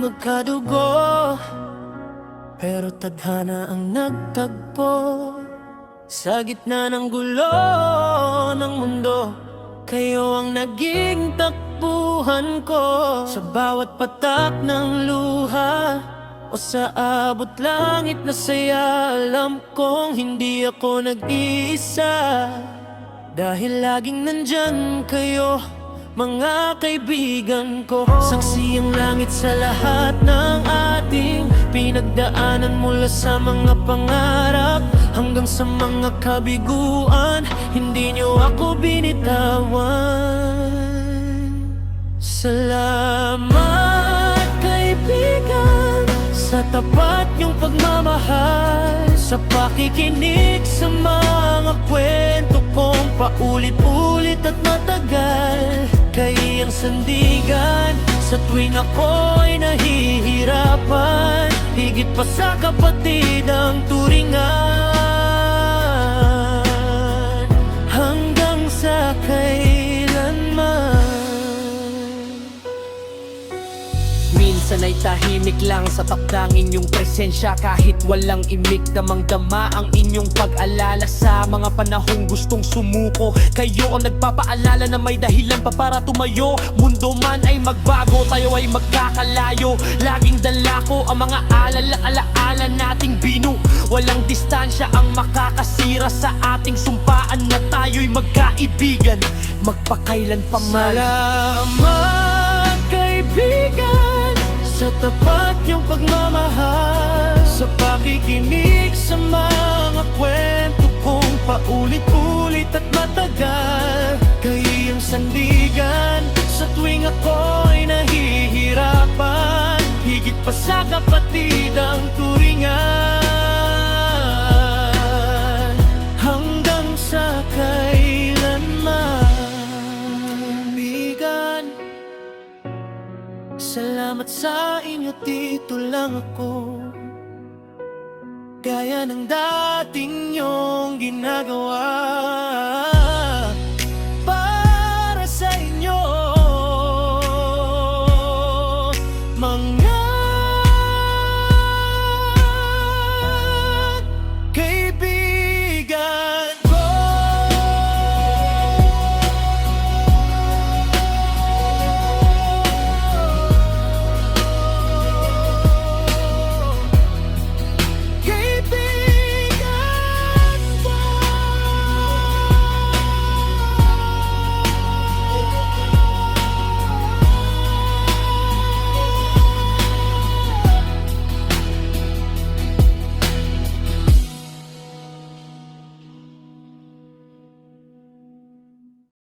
magkadugo, pero tadhana ang nagtagpo. Sa gitna ng gulo ng mundo, kayo ang naging takbuhan ko. Sa bawat patak ng luha o sa abot langit na saya, alam kong hindi ako nag-iisa. Dahil laging nandyan kayo, mga kaibigan ko. Saksi ang langit sa lahat ng ating pinagdaanan, mula sa mga pangarap hanggang sa mga kabiguan. Hindi niyo ako binitawan. Salamat kaibigan sa tapat niyong pagmamahal, sa pakikinig sa mga kwento kong paulit-ulit at matagal. Kayo ang sandigan sa tuwing ako'y nahihirapan, higit pa sa kapatid ang turingan, hanggang sa kailanman. Minsan ay tahimik lang sa takdang inyong presensya, kahit walang imik, damang-dama ang inyong pag-alala. Sa mga panahong gustong sumuko, kayo ang nagpapaalala na may dahilan pa para tumayo. Mundo man ay magbago, tayo ay magkakalayo. Laging dala ko ang mga alaala nating binu. Walang distansya ang makakasira sa ating sumpaan na tayo'y magkaibigan magpakailan pa man. Salamat kaibigan sa tapat niyong pagmamahal, sa pakikinig sa mga kwento kong paulit-ulit at matagal. Kayo ang sandigan sa tuwing ako'y nahihirapan, higit pa sa kapatid ang turingan, hanggang sa kailanman. Bigan, salamat sa inyo, dito lang ako, gaya ng dating niyong ginagawa.